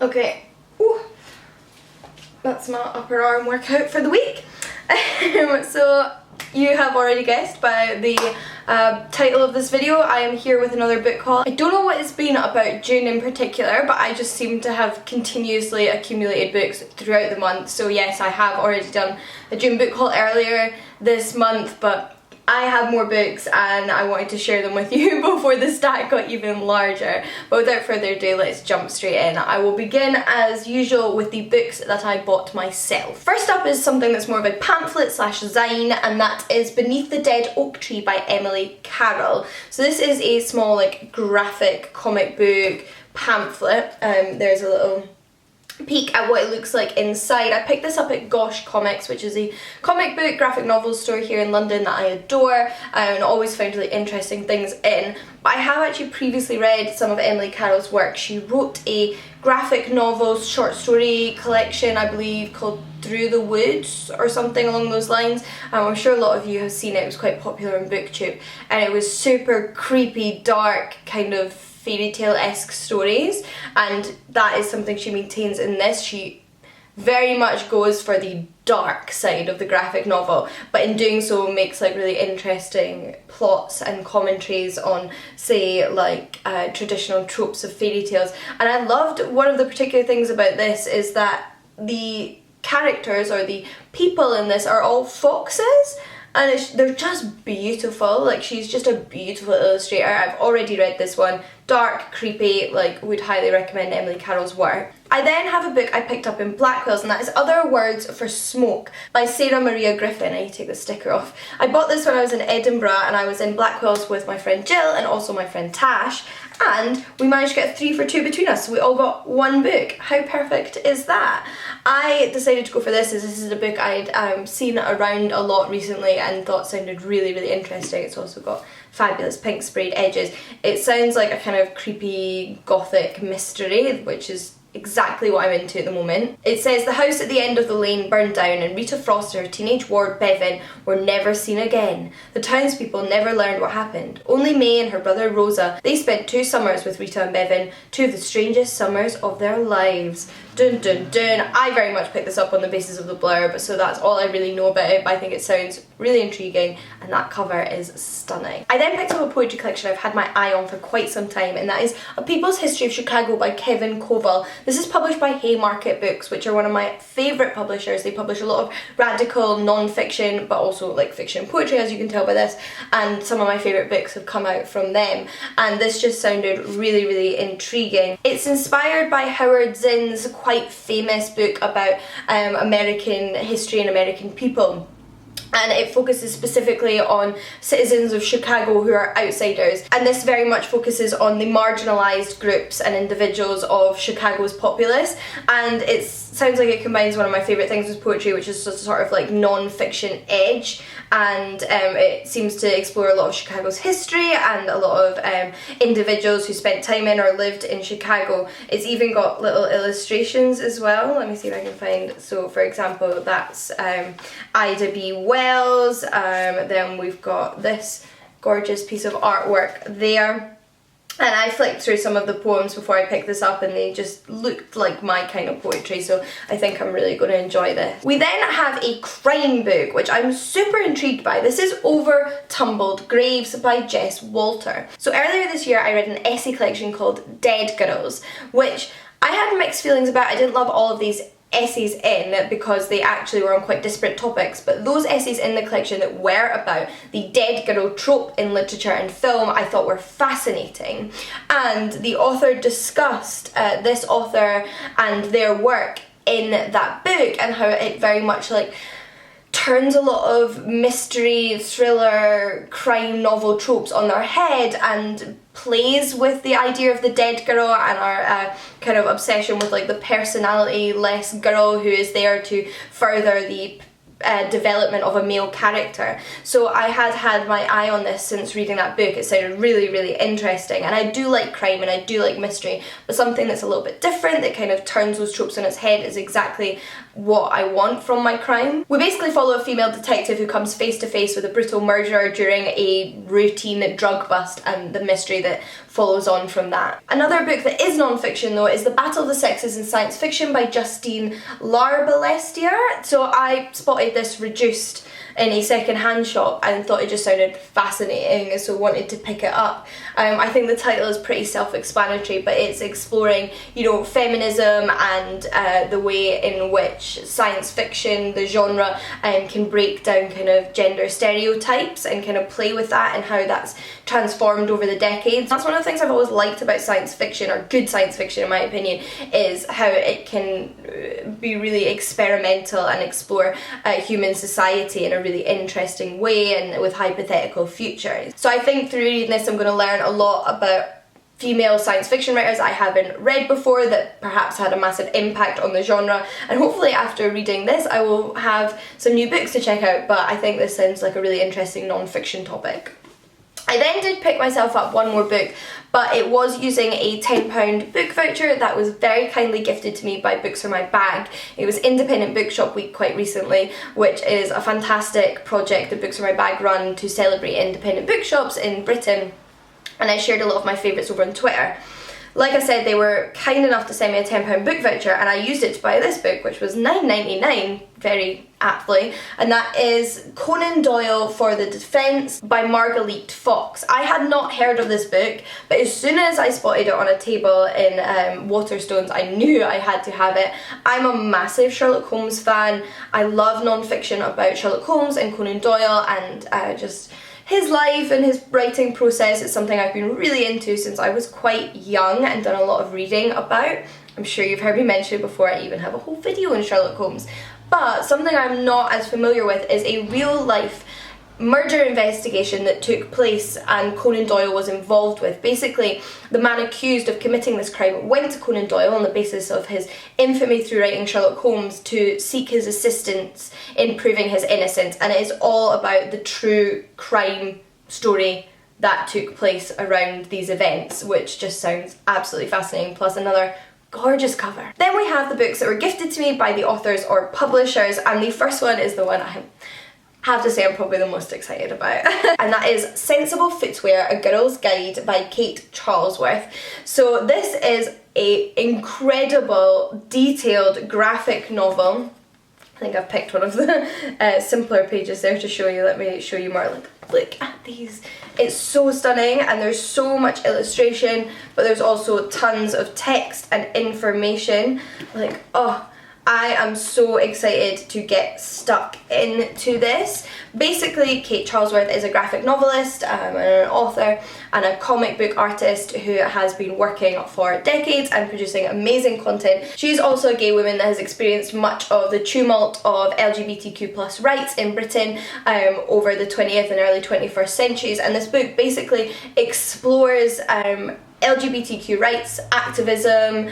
Okay, ooh, that's my upper arm workout for the week. So you have already guessed by the title of this video, I am here with another book haul. I don't know what it's been about June in particular, but I just seem to have continuously accumulated books throughout the month. So yes, I have already done a June book haul earlier this month, but I have more books and I wanted to share them with you before the stack got even larger. But without further ado, let's jump straight in. I will begin as usual with the books that I bought myself. First up is something that's more of a pamphlet slash zine, and that is Beneath the Dead Oak Tree by Emily Carroll. So this is a small like graphic comic book pamphlet. There's a little peek at what it looks like inside. I picked this up at Gosh Comics, which is a comic book graphic novel store here in London that I adore and always find really interesting things in. But I have actually previously read some of Emily Carroll's work. She wrote a graphic novel short story collection, I believe, called Through the Woods or something along those lines. I'm sure a lot of you have seen it. It was quite popular on BookTube, and it was super creepy, dark, kind of fairy tale-esque stories, and that is something she maintains in this. She very much goes for the dark side of the graphic novel, but in doing so makes like really interesting plots and commentaries on, say, like traditional tropes of fairy tales. And I loved one of the particular things about this is that the characters or the people in this are all foxes, and they're just beautiful. Like, she's just a beautiful illustrator. I've already read this one. Dark, creepy, like, would highly recommend Emily Carroll's work. I then have a book I picked up in Blackwell's, and that is Other Words for Smoke by Sarah Maria Griffin. I need to take the sticker off. I bought this when I was in Edinburgh, and I was in Blackwell's with my friend Jill and also my friend Tash, and we managed to get 3 for 2 between us, so we all got one book. How perfect is that? I decided to go for this as this is a book I'd seen around a lot recently and thought sounded really, really interesting. It's also got fabulous pink sprayed edges. It sounds like a kind of creepy gothic mystery, which is exactly what I'm into at the moment. It says the house at the end of the lane burned down and Rita Frost and her teenage ward Bevan were never seen again. The townspeople never learned what happened. Only May and her brother Rosa. They spent 2 summers with Rita and Bevan, 2 of the strangest summers of their lives. Dun dun dun. I very much picked this up on the basis of the blurb, so that's all I really know about it, but I think it sounds really intriguing and that cover is stunning. I then picked up a poetry collection I've had my eye on for quite some time, and that is A People's History of Chicago by Kevin Koval. This is published by Haymarket Books, which are one of my favourite publishers. They publish a lot of radical non-fiction, but also like fiction and poetry, as you can tell by this, and some of my favourite books have come out from them, and this just sounded really, really intriguing. It's inspired by Howard Zinn's quite famous book about American history and American people. And it focuses specifically on citizens of Chicago who are outsiders, and this very much focuses on the marginalised groups and individuals of Chicago's populace, and it sounds like it combines one of my favourite things with poetry, which is just a sort of like non-fiction edge, and it seems to explore a lot of Chicago's history and a lot of individuals who spent time in or lived in Chicago. It's even got little illustrations as well. Let me see if I can find, so for example that's Ida B. Wells, then we've got this gorgeous piece of artwork there. And I flicked through some of the poems before I picked this up and they just looked like my kind of poetry, so I think I'm really going to enjoy this. We then have a crime book, which I'm super intrigued by. This is Over Tumbled Graves by Jess Walter. So earlier this year I read an essay collection called Dead Girls, which I had mixed feelings about. I didn't love all of these essays in because they actually were on quite disparate topics, but those essays in the collection that were about the dead girl trope in literature and film I thought were fascinating, and the author discussed this author and their work in that book and how it very much like turns a lot of mystery, thriller, crime novel tropes on their head and plays with the idea of the dead girl and our kind of obsession with like the personality-less girl who is there to further the development of a male character. So I had my eye on this since reading that book. It sounded really, really interesting, and I do like crime and I do like mystery, but something that's a little bit different, that kind of turns those tropes on its head, is exactly what I want from my crime. We basically follow a female detective who comes face to face with a brutal murderer during a routine drug bust, and the mystery that follows on from that. Another book that is non-fiction though is The Battle of the Sexes in Science Fiction by Justine Larbalestier. So I spotted this reduced in a second-hand shop and thought it just sounded fascinating, so wanted to pick it up. I think the title is pretty self-explanatory, but it's exploring, you know, feminism and the way in which science fiction, the genre, can break down kind of gender stereotypes and kind of play with that, and how that's transformed over the decades. That's one of the things I've always liked about science fiction, or good science fiction in my opinion, is how it can be really experimental and explore human society in a really interesting way and with hypothetical futures. So I think through reading this I'm going to learn a lot about female science fiction writers I haven't read before that perhaps had a massive impact on the genre, and hopefully after reading this I will have some new books to check out, but I think this sounds like a really interesting non-fiction topic. I then did pick myself up one more book, but it was using a £10 book voucher that was very kindly gifted to me by Books for My Bag. It was Independent Bookshop Week quite recently, which is a fantastic project that Books for My Bag run to celebrate independent bookshops in Britain, and I shared a lot of my favourites over on Twitter. Like I said, they were kind enough to send me a £10 book voucher, and I used it to buy this book, which was £9.99, very aptly, and that is Conan Doyle for the Defence by Margalit Fox. I had not heard of this book, but as soon as I spotted it on a table in Waterstones, I knew I had to have it. I'm a massive Sherlock Holmes fan. I love non-fiction about Sherlock Holmes and Conan Doyle, and just his life and his writing process is something I've been really into since I was quite young and done a lot of reading about. I'm sure you've heard me mention it before, I even have a whole video on Sherlock Holmes. But something I'm not as familiar with is a real life murder investigation that took place and Conan Doyle was involved with. Basically, the man accused of committing this crime went to Conan Doyle on the basis of his infamy through writing Sherlock Holmes to seek his assistance in proving his innocence, and it is all about the true crime story that took place around these events, which just sounds absolutely fascinating, plus another gorgeous cover. Then we have the books that were gifted to me by the authors or publishers, and the first one is the one I have to say I'm probably the most excited about, and that is Sensible Footwear, A Girl's Guide by Kate Charlesworth. So this is a incredible, detailed graphic novel. I think I've picked one of the simpler pages there to show you. Let me show you more. Look at these. It's so stunning, and there's so much illustration, but there's also tons of text and information. Like, oh, I am so excited to get stuck into this. Basically, Kate Charlesworth is a graphic novelist and an author and a comic book artist who has been working for decades and producing amazing content. She's also a gay woman that has experienced much of the tumult of LGBTQ+ rights in Britain over the 20th and early 21st centuries, and this book basically explores LGBTQ rights, activism,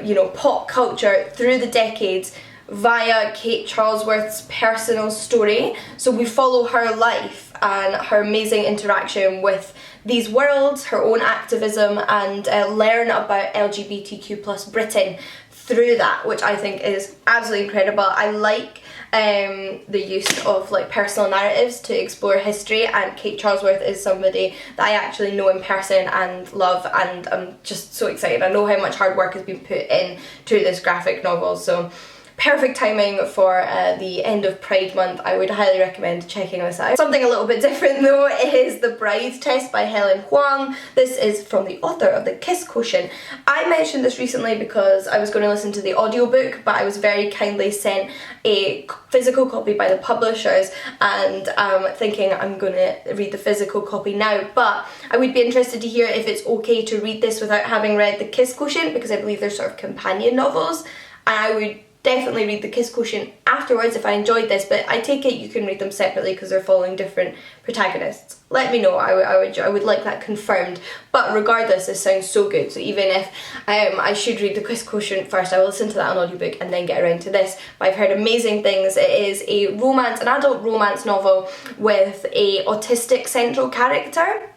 you know, pop culture through the decades via Kate Charlesworth's personal story. So we follow her life and her amazing interaction with these worlds, her own activism, and learn about LGBTQ+ Britain through that, which I think is absolutely incredible. I like the use of like personal narratives to explore history, and Kate Charlesworth is somebody that I actually know in person and love, and I'm just so excited. I know how much hard work has been put in to this graphic novel, so perfect timing for the end of Pride Month. I would highly recommend checking this out. Something a little bit different though is The Bride Test by Helen Huang. This is from the author of The Kiss Quotient. I mentioned this recently because I was going to listen to the audiobook, but I was very kindly sent a physical copy by the publishers, and thinking I'm going to read the physical copy now, but I would be interested to hear if it's okay to read this without having read The Kiss Quotient, because I believe they're sort of companion novels, and I would definitely read the Kiss Quotient afterwards if I enjoyed this, but I take it you can read them separately because they're following different protagonists. Let me know, I would like that confirmed. But regardless, this sounds so good, so even if I should read the Kiss Quotient first, I will listen to that on audiobook and then get around to this. But I've heard amazing things. It is an adult romance novel with a autistic central character.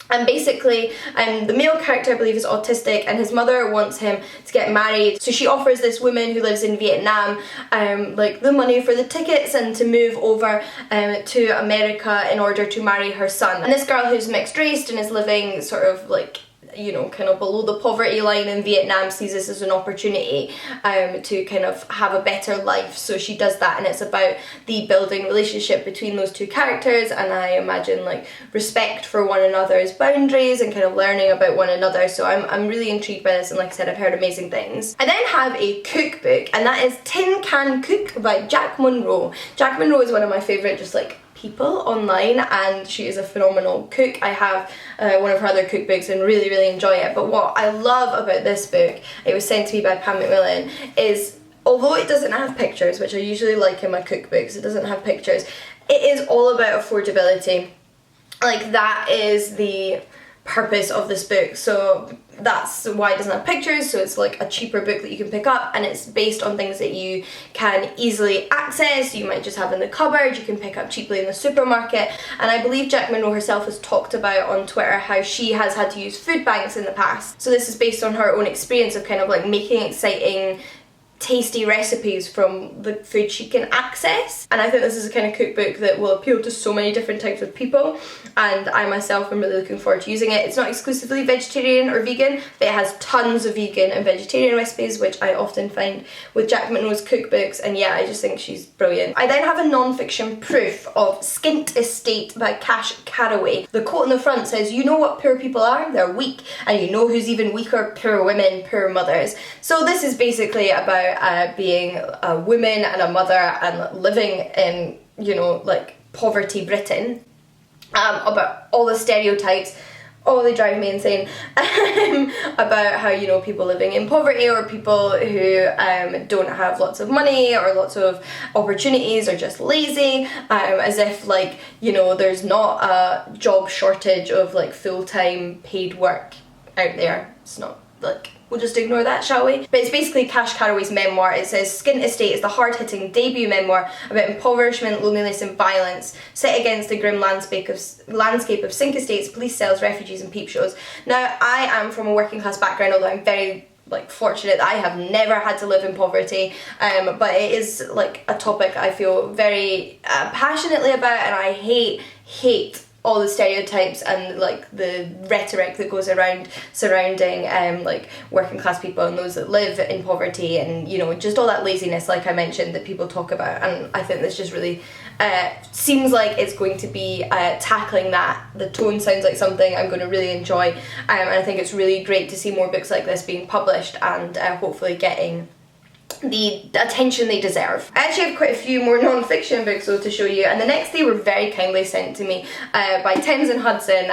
And basically, the male character, I believe, is autistic, and his mother wants him to get married. So she offers this woman who lives in Vietnam, like the money for the tickets and to move over to America in order to marry her son. And this girl who's mixed race and is living sort of like, you know, kind of below the poverty line in Vietnam sees this as an opportunity to kind of have a better life. So she does that, and it's about the building relationship between those two characters, and I imagine like respect for one another's boundaries and kind of learning about one another. So I'm really intrigued by this, and like I said, I've heard amazing things. I then have a cookbook, and that is Tin Can Cook by Jack Monroe. Jack Monroe is one of my favourite just like people online, and she is a phenomenal cook. I have one of her other cookbooks and really enjoy it, but what I love about this book, it was sent to me by Pam McMillan, is although it doesn't have pictures, which I usually like in my cookbooks, it doesn't have pictures, it is all about affordability. Like, that is the purpose of this book, so that's why it doesn't have pictures. So it's like a cheaper book that you can pick up, and it's based on things that you can easily access, you might just have in the cupboard, you can pick up cheaply in the supermarket. And I believe Jack Monroe herself has talked about on Twitter how she has had to use food banks in the past. So this is based on her own experience of kind of like making exciting tasty recipes from the food she can access, and I think this is a kind of cookbook that will appeal to so many different types of people, and I myself am really looking forward to using it. It's not exclusively vegetarian or vegan, but it has tons of vegan and vegetarian recipes, which I often find with Jack Monroe's cookbooks, and yeah, I just think she's brilliant. I then have a non-fiction proof of Skint Estate by Cash Caraway. The quote on the front says, "You know what poor people are? They're weak, and you know who's even weaker? Poor women, poor mothers." So this is basically about being a woman and a mother and living in, you know, like poverty Britain, about all the stereotypes. Oh, they drive me insane. About how, you know, people living in poverty, or people who don't have lots of money or lots of opportunities, or just lazy, as if, like, you know, there's not a job shortage of like full-time paid work out there. It's not, like, we'll just ignore that, shall we? But it's basically Cash Caraway's memoir. It says, "Skint Estate is the hard-hitting debut memoir about impoverishment, loneliness and violence, set against the grim landscape of sink estates, police cells, refugees and peep shows." Now, I am from a working class background, although I'm very fortunate that I have never had to live in poverty, but it is like a topic I feel very passionately about, and I hate all the stereotypes and like the rhetoric that goes around surrounding like working class people and those that live in poverty, and, you know, just all that laziness, like I mentioned, that people talk about. And I think this just really seems like it's going to be tackling that. The tone sounds like something I'm going to really enjoy, and I think it's really great to see more books like this being published and hopefully getting the attention they deserve. I actually have quite a few more non-fiction books though to show you, and the next they were very kindly sent to me by Thames and Hudson.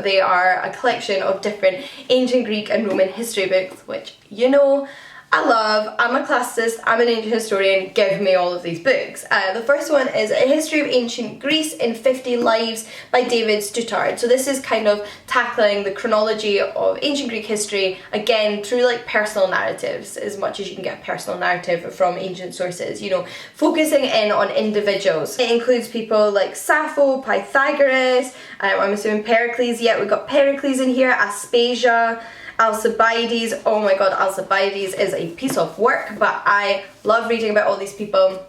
They are a collection of different ancient Greek and Roman history books, which, you know, I love. I'm a classicist, I'm an ancient historian, give me all of these books. The first one is A History of Ancient Greece in 50 Lives by David Stuttard. So this is kind of tackling the chronology of ancient Greek history, again, through like personal narratives, as much as you can get a personal narrative from ancient sources, you know, focusing in on individuals. It includes people like Sappho, Pythagoras, I'm assuming Pericles, yeah, we've got Pericles in here, Aspasia, Alcibiades. Oh my god, Alcibiades is a piece of work, but I love reading about all these people.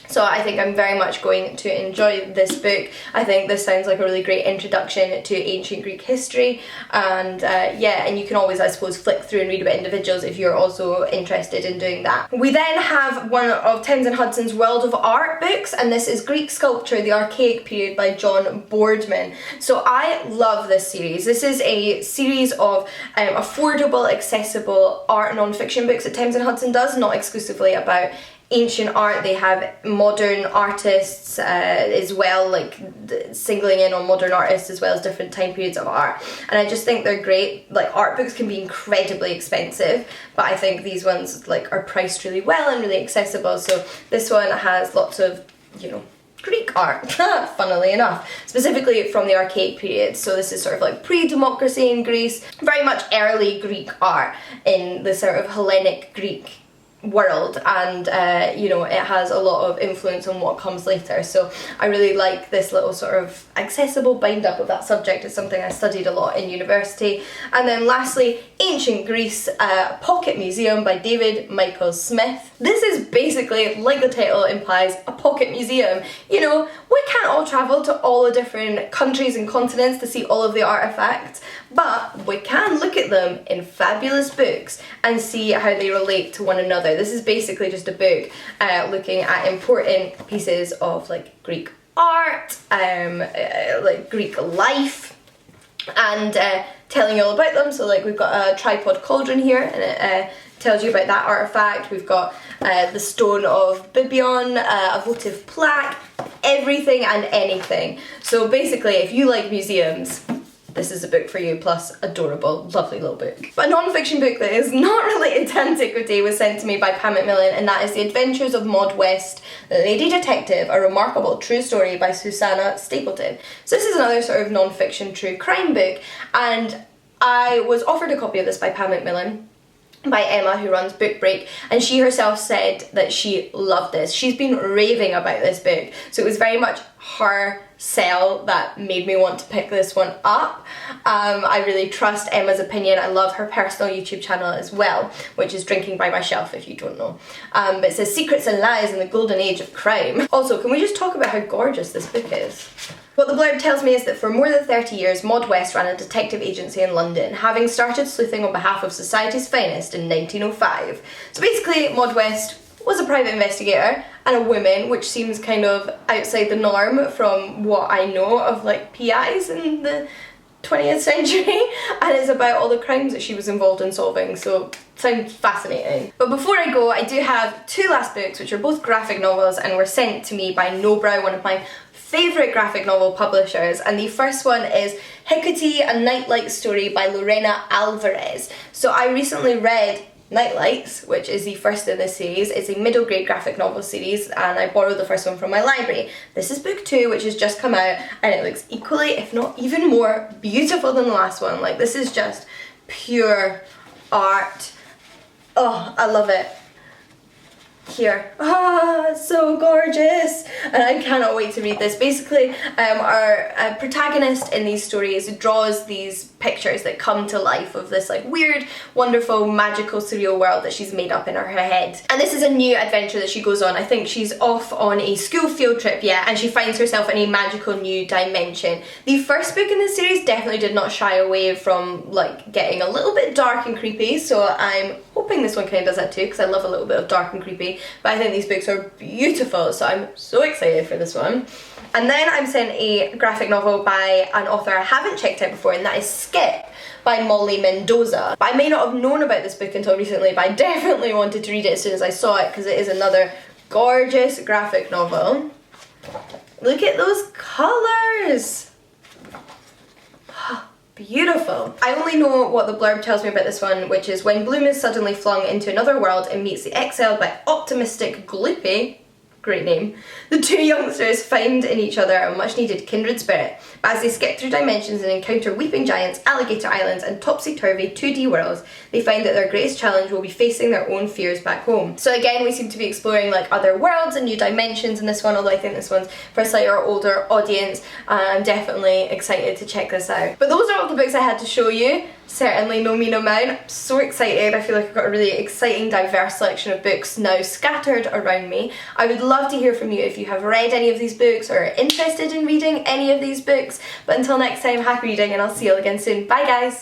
So I think I'm very much going to enjoy this book. I think this sounds like a really great introduction to ancient Greek history, and yeah, and you can always, I suppose, flick through and read about individuals if you're also interested in doing that. We then have one of Thames and Hudson's World of Art books, and this is Greek Sculpture, the Archaic Period by John Boardman. So I love this series. This is a series of affordable, accessible art non-fiction books that Thames and Hudson does, not exclusively about ancient art, they have modern artists as well, like singling in on modern artists as well as different time periods of art, and I just think they're great. Like, art books can be incredibly expensive, but I think these ones like are priced really well and really accessible. So this one has lots of, you know, Greek art, funnily enough, specifically from the archaic period. So this is sort of like pre-democracy in Greece, very much early Greek art in the sort of Hellenic Greek world, and you know, it has a lot of influence on what comes later. So I really like this little sort of accessible bind up of that subject. It's something I studied a lot in university. And then lastly, Ancient Greece, Pocket Museum by David Michael Smith. This is basically, like the title implies, a pocket museum. You know, we can't all travel to all the different countries and continents to see all of the artifacts, but we can look at them in fabulous books and see how they relate to one another. This is basically just a book looking at important pieces of like Greek art, like Greek life, and telling you all about them. So like we've got a tripod cauldron here, and it tells you about that artifact. We've got the stone of Bibion, a votive plaque, everything and anything. So basically, if you like museums, this is a book for you, plus adorable, lovely little book. But a non-fiction book that is not related to antiquity was sent to me by Pam Macmillan, and that is The Adventures of Maud West, the Lady Detective, a remarkable true story by Susanna Stapleton. So this is another sort of non-fiction true crime book, and I was offered a copy of this by Pam Macmillan, by Emma, who runs Book Break, and she herself said that she loved this. She's been raving about this book, so it was very much her sell that made me want to pick this one up. I really trust Emma's opinion. I love her personal YouTube channel as well, which is Drinking by My Shelf, if you don't know. But it says Secrets and Lies in the Golden Age of Crime. Also, can we just talk about how gorgeous this book is? What the blurb tells me is that for more than 30 years, Maud West ran a detective agency in London, having started sleuthing on behalf of society's finest in 1905. So basically, Maud West was a private investigator and a woman, which seems kind of outside the norm from what I know of like PIs in the 20th century, and it's about all the crimes that she was involved in solving, so sounds fascinating. But before I go, I do have two last books, which are both graphic novels and were sent to me by Nobrow, one of my favourite graphic novel publishers, and the first one is Hecate, a Nightlight Story by Lorena Alvarez. So I recently read Nightlights, which is the first in this series. It's a middle grade graphic novel series, and I borrowed the first one from my library. This is book 2, which has just come out, and it looks equally, if not even more, beautiful than the last one. Like, this is just pure art. Oh, I love it. Here. Ah, so gorgeous, and I cannot wait to read this. Basically, our protagonist in these stories draws these pictures that come to life of this like weird, wonderful, magical, surreal world that she's made up in her head. And this is a new adventure that she goes on. I think she's off on a school field trip, yeah, and she finds herself in a magical new dimension. The first book in this series definitely did not shy away from like getting a little bit dark and creepy, so I'm hoping this one kind of does that too, because I love a little bit of dark and creepy. But I think these books are beautiful, so I'm so excited for this one. And then I'm sent a graphic novel by an author I haven't checked out before, and that is Skip by Molly Mendoza. But I may not have known about this book until recently, but I definitely wanted to read it as soon as I saw it, because it is another gorgeous graphic novel. Look at those colours! Beautiful. I only know what the blurb tells me about this one, which is when Bloom is suddenly flung into another world and meets the exiled but optimistic Gloopy, great name, the two youngsters find in each other a much needed kindred spirit. But as they skip through dimensions and encounter weeping giants, alligator islands and topsy-turvy 2D worlds, they find that their greatest challenge will be facing their own fears back home. So again, we seem to be exploring like other worlds and new dimensions in this one, although I think this one's for a slightly older audience. I'm definitely excited to check this out. But those are all the books I had to show you. Certainly no mean amount. I'm so excited. I feel like I've got a really exciting, diverse selection of books now scattered around me. I would love to hear from you if you have read any of these books or are interested in reading any of these books. But until next time, happy reading, and I'll see you all again soon. Bye guys!